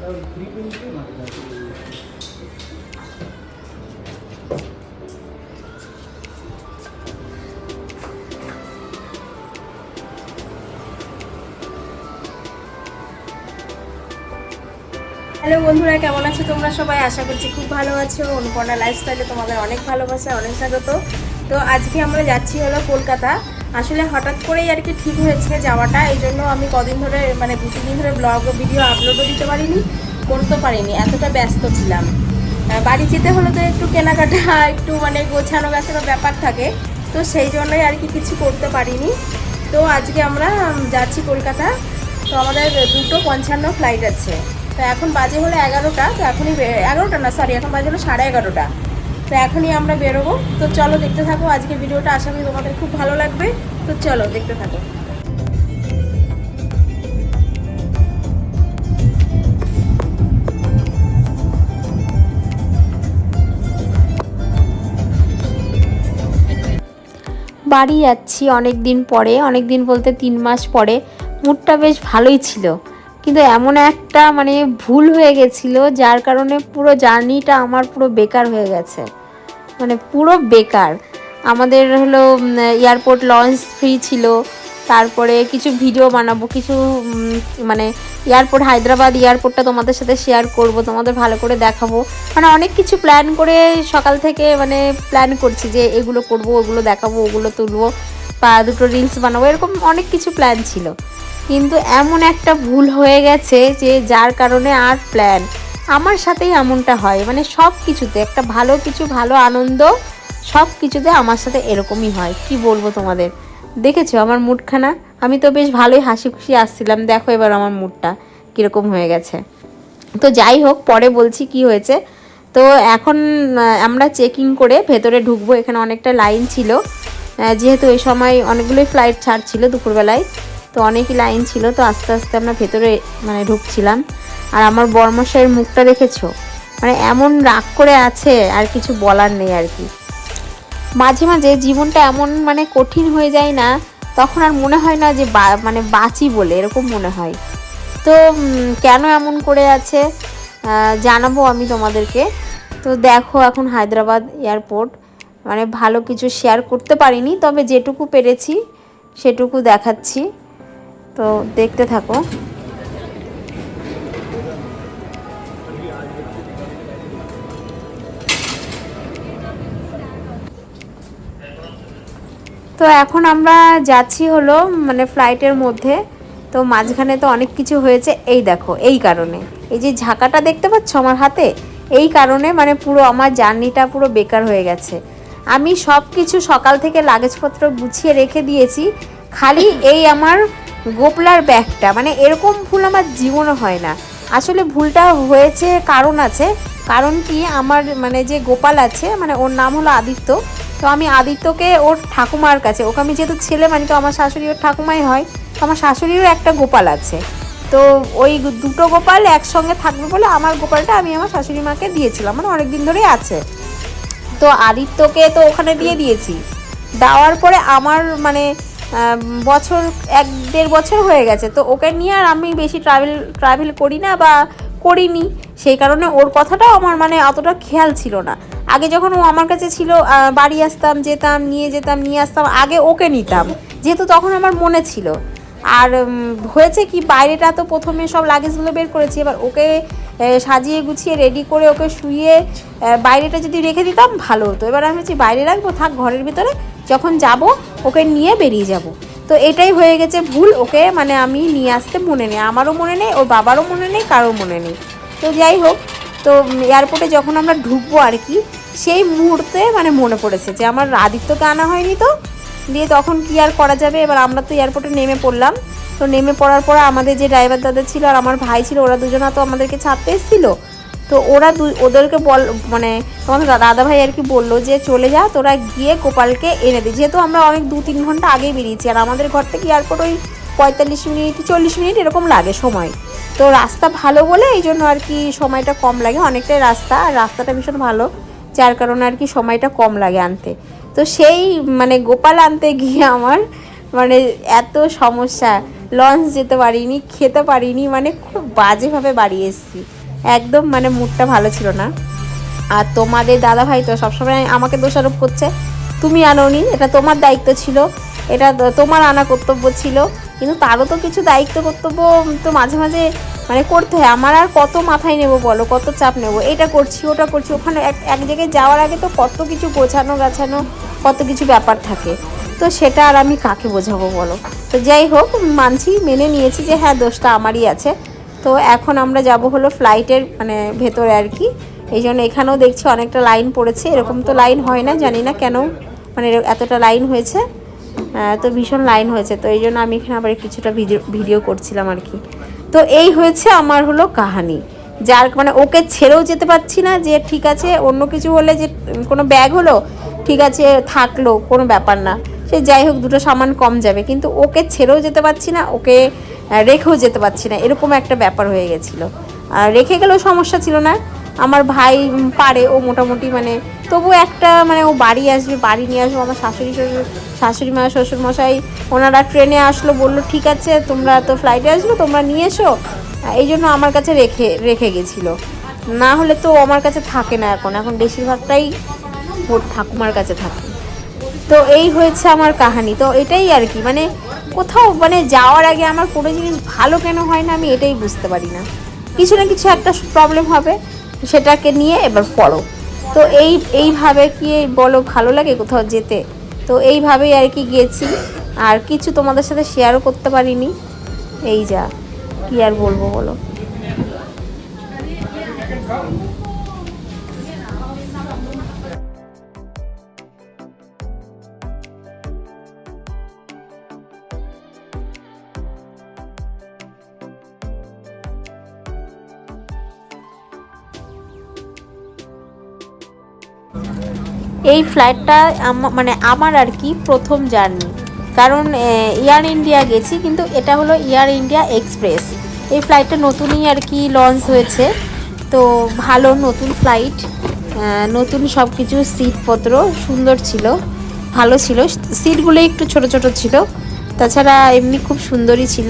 Hello বন্ধুরা, কেমন আছো তোমরা সবাই? আশা করছি খুব ভালো আছো। অনুপর্ণা লাইফস্টাইলে তোমাদের অনেক ভালোবাসা, অনেক স্বাগত। তো আজকে আমরা যাচ্ছি হলো কলকাতা। আসলে হঠাৎ করেই আর কি ঠিক হয়েছে যাওয়াটা, এই জন্য আমি কদিন ধরে মানে 2-3 দিন ধরে ব্লগ ভিডিও আপলোডও দিতে পারিনি, করতে পারিনি, এতটা ব্যস্ত ছিলাম। বাড়ি যেতে হলে তো একটু কেনাকাটা, একটু মানে গোছানো গাছানো ব্যাপার থাকে, তো সেই জন্যই আর কি কিছু করতে পারিনি। তো আজকে আমরা যাচ্ছি কলকাতা। তো আমাদের 2:55 ফ্লাইট আছে। তো এখন বাজে হলো 11টা। তো এখনই 11টা না, সরি, এখন বাজে হলো 11:30। তো এখনই আমরা বেরোবো। তো চলো দেখতে থাকো আজকে ভিডিওটা, আশা করি তোমাদের খুব ভালো লাগবে। তো চলো দেখতে থাকো। বাড়ি যাচ্ছি অনেক দিন পরে, অনেক দিন বলতে 3 মাস পরে। মুডটা বেশ ভালোই ছিল, কিন্তু এমন একটা মানে ভুল হয়ে গেছিলো যার কারণে পুরো জার্নিটা আমার পুরো বেকার হয়ে গেছে, মানে পুরো বেকার। আমাদের হলো এয়ারপোর্ট লঞ্চ ফ্রি ছিল, তারপরে কিছু ভিডিও বানাবো, কিছু মানে এয়ারপোর্ট, হায়দ্রাবাদ এয়ারপোর্টটা তোমাদের সাথে শেয়ার করব, তোমাদের ভালো করে দেখাবো। মানে অনেক কিছু প্ল্যান করে সকাল থেকে মানে প্ল্যান করছি যে এগুলো করব, ওগুলো দেখাবো, ওগুলো তুলবো, বা 2টো রিলস বানাবো, এরকম অনেক কিছু প্ল্যান ছিল। কিন্তু এমন একটা ভুল হয়ে গেছে যে যার কারণে আর প্ল্যান, আমার সাথেই এমনটা হয়, মানে সব কিছুতে একটা ভালো কিছু, ভালো আনন্দ সব কিছুতে আমার সাথে এরকমই হয়। কি বলবো তোমাদের, দেখেছো আমার মুডখানা? আমি তো বেশ ভালোই হাসি খুশি আসছিলাম, দেখো এবার আমার মুডটা কীরকম হয়ে গেছে। তো যাই হোক, পরে বলছি কি হয়েছে। তো এখন আমরা চেকিং করে ভেতরে ঢুকবো। এখানে অনেকটা লাইন ছিল, যেহেতু এই সময় অনেকগুলোই ফ্লাইট ছাড়ছিল দুপুরবেলায়, তো অনেকই লাইন ছিল। তো আস্তে আস্তে আমরা ভেতরে মানে ঢুকছিলাম। আর আমার বর্মশাইয়ের মুখটা দেখেছো, মানে এমন রাগ করে আছে, আর কিছু বলার নেই আর কি। মাঝে মাঝে জীবনটা এমন মানে কঠিন হয়ে যায় না, তখন আর মনে হয় না যে মানে বাঁচি বলে, এরকম মনে হয়। তো কেন এমন করে আছে জানাবো আমি তোমাদেরকে। তো দেখো এখন হায়দ্রাবাদ এয়ারপোর্ট, মানে ভালো কিছু শেয়ার করতে পারিনি, তবে যেটুকু পেরেছি সেটুকু দেখাচ্ছি। তো দেখতে থাকো। তো এখন আমরা যাচ্ছি হলো মানে ফ্লাইটের মধ্যে। তো মাঝখানে তো অনেক কিছু হয়েছে, এই দেখো, এই কারণে এই যে ঝাঁকাটা দেখতে পাচ্ছ আমার হাতে, এই কারণে মানে পুরো আমার জার্নিটা পুরো বেকার হয়ে গেছে। আমি সব কিছু সকাল থেকে লাগেজপত্র গুছিয়ে রেখে দিয়েছি, খালি এই আমার গোপলার ব্যাগটা, মানে এরকম ভুল আমার জীবনে হয় না। আসলে ভুলটা হয়েছে, কারণ আছে। কারণ কি, আমার মানে যে গোপাল আছে, মানে ওর নাম হলো আদিত্য। তো আমি আদিত্যকে ওর ঠাকুমার কাছে, ওকে আমি যেহেতু ছেলে মানি, তো আমার শাশুড়ি ওর ঠাকুমাই হয়, তো আমার শাশুড়িরও একটা গোপাল আছে। তো ওই 2টো গোপাল একসঙ্গে থাকবে বলে আমার গোপালটা আমি আমার শাশুড়ি মাকে দিয়েছিলাম, মানে অনেক দিন ধরেই আছে। তো আদিত্যকে তো ওখানে দিয়ে দিয়েছি, দেওয়ার পরে আমার মানে বছর 1-1.5 বছর হয়ে গেছে। তো ওকে নিয়ে আর আমি বেশি ট্রাভেল করি না বা করিনি, সেই কারণে ওর কথাটাও আমার মানে অতটা খেয়াল ছিল না। আগে যখন ও আমার কাছে ছিল, বাড়ি আসতাম, যেতাম, নিয়ে আসতাম, আগে ওকে নিতাম, যেহেতু তখন আমার মনে ছিল। আর হয়েছে কি, বাইরেটা তো প্রথমে সব লাগেজগুলো বের করেছি, এবার ওকে সাজিয়ে গুছিয়ে রেডি করে ওকে শুইয়ে বাইরেটা যদি রেখে দিতাম ভালো হতো। এবার আমি বলছি বাইরে রাখবো, থাক ঘরের ভিতরে, যখন যাব ওকে নিয়ে বেরিয়ে যাব। তো এটাই হয়ে গেছে ভুল, ওকে মানে আমি নিয়ে আসতে মনে নেই, আমারও মনে নেই, ওর বাবারও মনে নেই, কারোর মনে নেই। তো যাই হোক, তো এয়ারপোর্টে যখন আমরা ঢুকবো আর কি, সেই মুহূর্তে মানে মনে পড়েছে যে আমার আদিত্যকে আনা হয়নি। তো দিয়ে তখন কি আর করা যাবে, এবার আমরা তো এয়ারপোর্টে নেমে পড়লাম। তো নেমে পড়ার পর আমাদের যে ড্রাইভার দাদা ছিল আর আমার ভাই ছিল, ওরা দুজনা তো আমাদেরকে ছাড়তে এসেছিলো। তো ওদেরকে মানে তোমাদের দাদা ভাই আর কি বললো যে চলে যা, তোরা গিয়ে গোপালকে এনে দে, যেহেতু আমরা অনেক 2-3 ঘন্টা আগে বেরিয়েছি, আর আমাদের ঘর থেকে এয়ারপোর্ট ওই 45 মিনিট 40 মিনিট এরকম লাগে সময়। তো রাস্তা ভালো বলে এই জন্য আর কি সময়টা কম লাগে, অনেকটাই রাস্তা, আর রাস্তাটা ভীষণ ভালো, যার কারণে আর কি সময়টা কম লাগে আনতে। তো সেই মানে গোপাল আনতে গিয়ে আমার মানে এত সমস্যা, লঞ্চ যেতে পারিনি, খেতে পারিনি, মানে খুব বাজেভাবে বাড়ি এসেছি। একদম মানে মুডটা ভালো ছিল না। আর তোমাদের দাদাভাই তো সবসময় আমাকে দোষারোপ করছে, তুমি আনোনি, এটা তোমার দায়িত্ব ছিল, এটা তোমার আনা কর্তব্য ছিল। কিন্তু তারও তো কিছু দায়িত্ব কর্তব্য তো মাঝে মাঝে মানে করতে হয়। আমার আর কত মাথায় নেব বলো, কত চাপ নেব, এটা করছি ওটা করছি। ওখানে এক জায়গায় যাওয়ার আগে তো কত কিছু গোছানো গাছানো, কত কিছু ব্যাপার থাকে। তো সেটা আর আমি কাকে বোঝাবো বলো। তো যাই হোক, মানছি, মেনে নিয়েছি যে হ্যাঁ দোষটা আমারই আছে। তো এখন আমরা যাব হলো ফ্লাইটের মানে ভেতরে আর কি। এই জন্য এখানেও দেখছি অনেকটা লাইন পড়েছে, এরকম তো লাইন হয় না, জানি না কেন মানে এতটা লাইন হয়েছে। তো ভীষণ লাইন হয়েছে, তো এই জন্য আমি এখানে আবার কিছুটা ভিডিও করছিলাম আর কি। তো এই হয়েছে আমার হলো কাহানি, যার মানে ওকে ছেড়েও যেতে পারছি না, যে ঠিক আছে অন্য কিছু হলে যে কোনো ব্যাগ হলো ঠিক আছে থাকলো কোনো ব্যাপার না, সে যাই হোক দুটো সামান কম যাবে, কিন্তু ওকে ছেড়েও যেতে পারছি না, ওকে রেখেও যেতে পারছি না, এরকম একটা ব্যাপার হয়ে গেছিলো। আর রেখে গেলেও সমস্যা ছিল না, আমার ভাই পারে, ও মোটামুটি মানে তবু একটা মানে ও বাড়ি আসবে, বাড়ি নিয়ে আসবো। আমার শাশুড়ি মা শ্বশুরমশাই ওনারা ট্রেনে আসলো, বললো ঠিক আছে তোমরা তো ফ্লাইটে আসলো, তোমরা নিয়ে এসো, এই জন্য আমার কাছে রেখে গেছিলো। না হলে তো আমার কাছে থাকে না, এখন বেশিরভাগটাই ওর ঠাকুমার কাছে থাকে। তো এই হয়েছে আমার কাহানি। তো এটাই আর কি, মানে কোথাও মানে যাওয়ার আগে আমার কোনো জিনিস ভালো কেন হয় না আমি এটাই বুঝতে পারি না। কিছু না কিছু একটা প্রবলেম হবে, সেটাকে নিয়ে এবার পড়ো। তো এইভাবে কি বলো ভালো লাগে কোথাও যেতে? তো এইভাবেই আর কি গেছি, আর কিছু তোমাদের সাথে শেয়ারও করতে পারিনি। এই যা, কি আর বলবো বলো। এই ফ্লাইটটা মানে আমার আর কি প্রথম জার্নি, কারণ এয়ার ইন্ডিয়া গেছি, কিন্তু এটা হলো এয়ার ইন্ডিয়া এক্সপ্রেস। এই ফ্লাইটটা নতুনই আর কি লঞ্চ হয়েছে, তো ভালো নতুন ফ্লাইট, নতুন সব কিছু, সিটপত্র সুন্দর ছিল, ভালো ছিল, সিটগুলো একটু ছোট ছোট ছিল, তাছাড়া এমনি খুব সুন্দরই ছিল।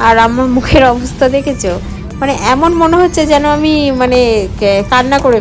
আর আমার মুখের অবস্থা দেখেছো, মানে এমন মনে হচ্ছে যেন আমি মানে কান্না করে।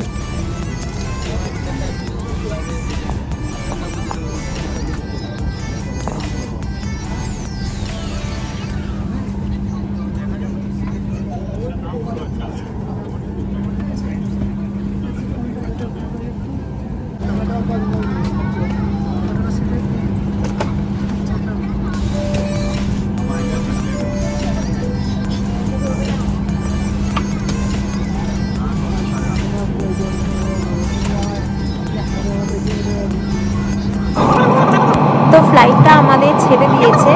তো ফ্লাইটটা আমাদের ছেড়ে দিয়েছে,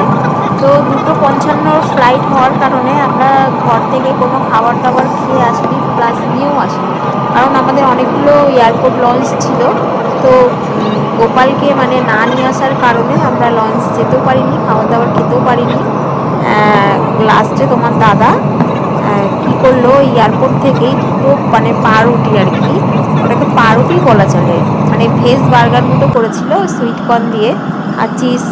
তো 2:55 ফ্লাইট হওয়ার কারণে আমরা ঘর থেকে কোনো খাবার দাবার খেয়ে আসিনি, প্লাস নিয়েও আসিনি, কারণ আমাদের অনেকগুলো এয়ারপোর্ট লঞ্চ ছিল। তো গোপালকে মানে না নিয়ে আসার কারণে আমরা লঞ্চ যেতেও পারিনি, খাবার দাবার খেতেও পারিনি। লাস্টে তোমার দাদা কী করলো, এয়ারপোর্ট থেকেই দুটো মানে পাউরুটি আর কি, ওটাকে পাউরুটি বলা চলে, মানে ভেজ বার্গার মতো করেছিল সুইট কর্ন দিয়ে আর চিজ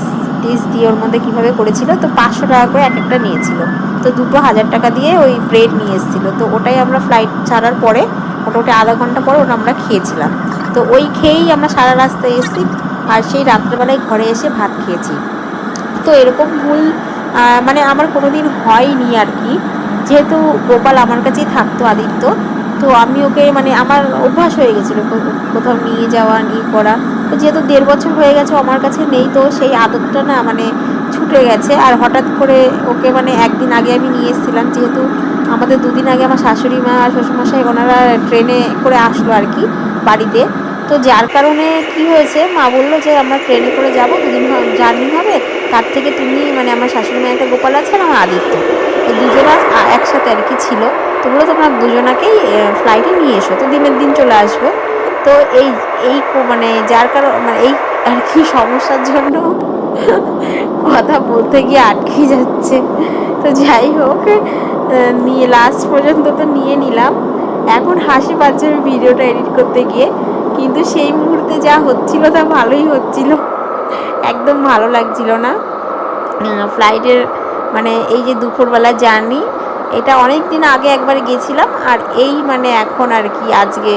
দিয়ে, ওর মধ্যে কীভাবে করেছিল, তো 500 টাকা করে এক একটা নিয়েছিল। তো দুটো 1000 টাকা দিয়ে ওই ব্রেড নিয়ে এসেছিলো, তো ওটাই আমরা ফ্লাইট ছাড়ার পরে মোটামুটি আধা ঘন্টা পরে ওটা আমরা খেয়েছিলাম। তো ওই খেয়েই আমরা সারা রাস্তায় এসেছি, আর সেই রাত্রেবেলায় ঘরে এসে ভাত খেয়েছি। তো এরকম ভুল মানে আমার কোনো দিন হয়নি আর কি, যেহেতু গোপাল আমার কাছেই থাকতো, আদিত্য, তো আমি ওকে মানে আমার অভ্যাস হয়ে গেছিলো কোথাও নিয়ে যাওয়া নিয়ে করা। তো যেহেতু 1.5 বছর হয়ে গেছে আমার কাছে নেই, তো সেই আদতটা না মানে ছুটে গেছে। আর হঠাৎ করে ওকে মানে একদিন আগে আমি নিয়ে এসেছিলাম, যেহেতু আমাদের 2 দিন আগে আমার শাশুড়ি মা আর শ্বশুরমশাই ওনারা ট্রেনে করে আসলো আর কি বাড়িতে। তো যার কারণে কি হয়েছে, মা বললো যে আমরা ট্রেনে করে যাবো, 2 দিন জার্নি হবে, তার থেকে তুমি মানে আমার শাশুড়ি মা একটা গোপাল আছে আর আমার আদিত্য, তো দুজনা একসাথে আর কি ছিল। তো বলো তোমরা দুজনাকেই ফ্লাইটে নিয়ে এসো, তো দিনের দিন চলে আসবে। তো এই এই মানে যার কারণ মানে এই আর কি সমস্যার জন্য কথা বলতে গিয়ে আটকে যাচ্ছে। তো যাই হোক, নিয়ে লাস্ট পর্যন্ত তো নিয়ে নিলাম। এখন হাসি পাচ্ছে আমি ভিডিওটা এডিট করতে গিয়ে, কিন্তু সেই মুহূর্তে যা হচ্ছিল তা ভালোই হচ্ছিল, একদম ভালো লাগছিল না। ফ্লাইটের মানে এই যে দুপুরবেলা জার্নি, এটা অনেক দিন আগে একবার গেছিলাম, আর এই মানে এখন আর কি আজকে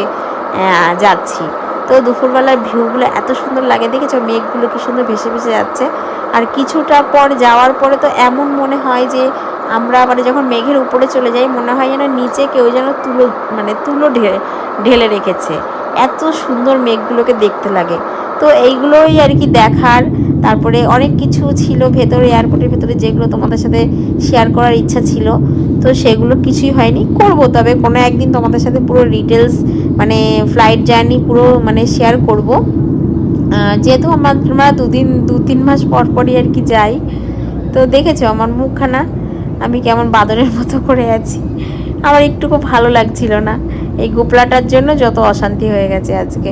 যাচ্ছি। তো দুপুরবেলার ভিউগুলো এত সুন্দর লাগে, দেখেছো মেঘগুলো কি সুন্দর ভেসে ভেসে যাচ্ছে। আর কিছুটা পর যাওয়ার পরে তো এমন মনে হয় যে আমরা মানে যখন মেঘের উপরে চলে যাই মনে হয় যেন নিচে কেউ যেন তুলো ঢেলে রেখেছে, এত সুন্দর মেঘগুলোকে দেখতে লাগে। তো এইগুলোই আর কি দেখার। তারপরে অনেক কিছু ছিল ভেতরে, এয়ারপোর্টের ভেতরে, যেগুলো তোমাদের সাথে শেয়ার করার ইচ্ছা ছিল, তো সেগুলো কিছুই হয়নি, করব তবে কোনো একদিন তোমাদের সাথে পুরো ডিটেলস মানে ফ্লাইট জার্নি পুরো মানে শেয়ার করব। যেহেতু আমরা 2-3 মাস পর পরই আর কি যাই। তো দেখেছো আমার মুখখানা আমি কেমন বাদরের মতো করে আছি, আমার একটুকু ভালো লাগছিল না এই গোপলাটার জন্য, যত অশান্তি হয়ে গেছে আজকে।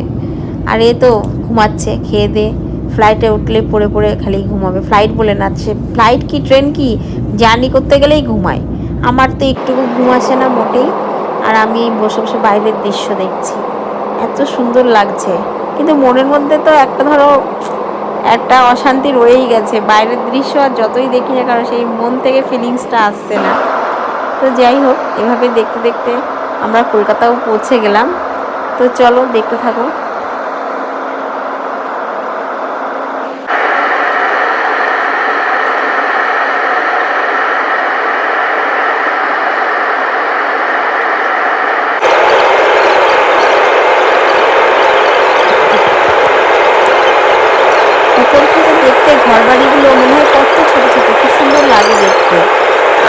আর এ তো ঘুমাচ্ছে খেয়ে দে, ফ্লাইটে উঠলে পড়ে পড়ে খালি ঘুমাবে। ফ্লাইট বলে না, সে ফ্লাইট কি ট্রেন কি, জার্নি করতে গেলেই ঘুমায়। আমার তো একটুকু ঘুম আসে না মোটেই। আর আমি বসে বসে বাইরের দৃশ্য দেখছি, এত সুন্দর লাগছে, কিন্তু মনের মধ্যে তো একটা অশান্তি রয়েই গেছে। বাইরের দৃশ্য আর যতই দেখি না কারণ সেই মন থেকে ফিলিংসটা আসছে না। তো যাই হোক, এভাবে দেখতে দেখতে আমরা কলকাতাও পৌঁছে গেলাম। তো চলো দেখতে থাকো। উপর থেকে দেখতে ঘর বাড়িগুলো মনে হয় কত ছোট ছোট, খুব সুন্দর লাগে দেখতে।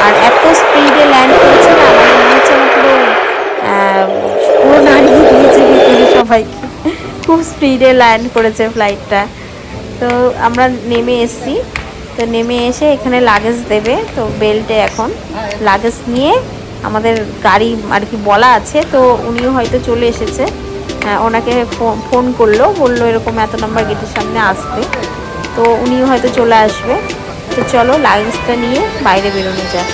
আর এত স্পিডে ল্যান্ড করেছে না, মানে মনে হচ্ছে না পুরো পুরো নাড়িয়ে দিয়েছে ভিতরে সবাইকে, খুব স্পিডে ল্যান্ড করেছে ফ্লাইটটা। তো আমরা নেমে এসেছি। তো নেমে এসে এখানে লাগেজ দেবে, তো বেল্টে এখন লাগেজ নিয়ে আমাদের গাড়ি আর কি বলা আছে, তো উনিও হয়তো চলে এসেছে। ওনাকে ফোন বললো এরকম এত নম্বর গেটের সামনে আসতে, তো উনিও হয়তো চলে আসবে। তো চলো লাগেজটা নিয়ে বাইরে বেরোনো যাক।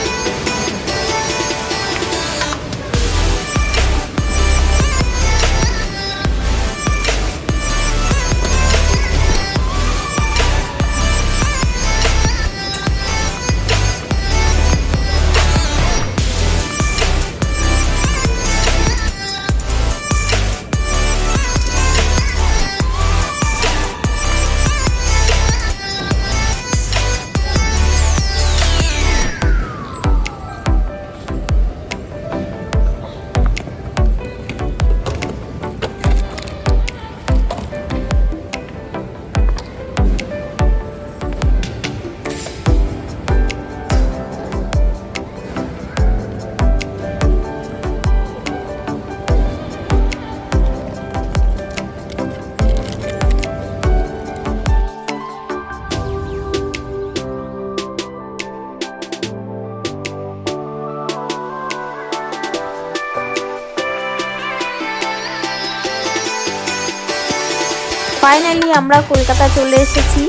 ফাইনালি আমরা কলকাতা চলে এসেছি।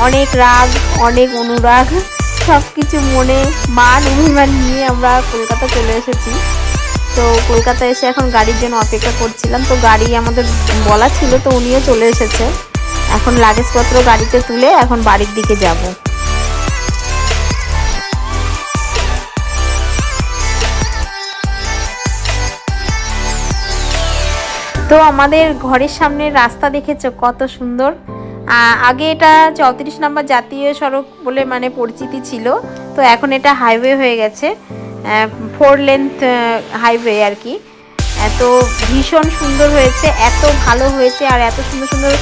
অনেক রাগ, অনেক অনুরাগ, সব কিছু মনে মান অভিমান নিয়ে আমরা কলকাতা চলে এসেছি। তো কলকাতা এসে এখন গাড়ির জন্য অপেক্ষা করছিলাম। তো গাড়ি আমাদের বলা ছিল, তো উনিও চলে এসেছে। এখন লাগেজপত্র গাড়িতে তুলে এখন বাড়ির দিকে যাব। তো আমাদের ঘরের সামনের রাস্তা দেখেছো কত সুন্দর। আগে এটা 34 নম্বর জাতীয় সড়ক বলে মানে পরিচিতি ছিল, তো এখন এটা হাইওয়ে হয়ে গেছে, 4 লেন্থ হাইওয়ে আর কি। এত ভীষণ সুন্দর হয়েছে, এত ভালো হয়েছে, আর এত সুন্দর সুন্দর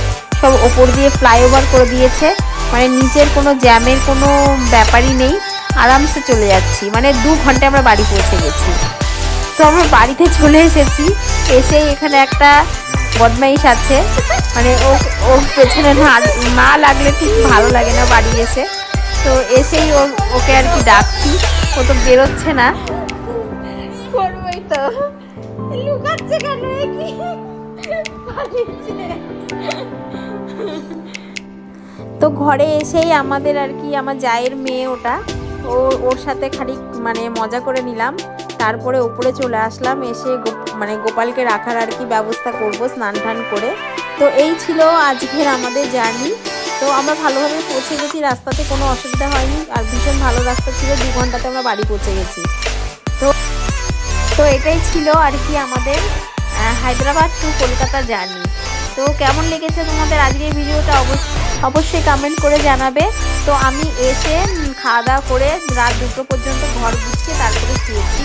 সব ওপর দিয়ে ফ্লাইওভার করে দিয়েছে, মানে নিচের কোনো জ্যামের কোনো ব্যাপারই নেই, আরামসে চলে যাচ্ছি। মানে 2 ঘন্টায় আমরা বাড়ি পৌঁছে গেছি। তো আমরা বাড়িতে চলে এসেছি। এসেই এখানে একটা বদমাইশ আছে, মানে ও পেছনে না লাগলে ঠিক ভালো লাগে না বাড়ি এসে। তো এসেই ওকে আর কি ডাকছি, ও তো বেরোচ্ছে না। করবই তো, লুকাচ্ছে কেন? তো ঘরে এসেই আমাদের আর কি আমার জায়ের মেয়ে ওটা, ওর সাথে খানিক মানে মজা করে নিলাম। তারপরে উপরে চলে আসলাম, এসে মানে গোপালকে রাখার আর কি ব্যবস্থা করব স্নান টান করে। তো এই ছিল আজকের আমাদের জার্নি। তো আমরা ভালোভাবে পৌঁছে গেছি, রাস্তাতে কোনো অসুবিধা হয়নি, আর ভীষণ ভালো রাস্তা ছিল, 2 ঘন্টাতে আমরা বাড়ি পৌঁছে গেছি। তো তো এটাই ছিল আর কি আমাদের হায়দ্রাবাদ টু কলকাতা জার্নি। তো কেমন লেগেছে তোমাদের আজকের ভিডিওটা অবশ্যই কমেন্ট করে জানাবে। তো আমি এসে খাওয়া দাওয়া করে রাত 2টো পর্যন্ত ঘর গুছিয়ে তারপরে শুয়েছি।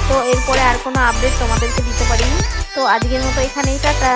তো এরপরে আর কোনো আপডেট তোমাদেরকে দিতে পারিনি। তো আজকের মতো এখানেই টাটা।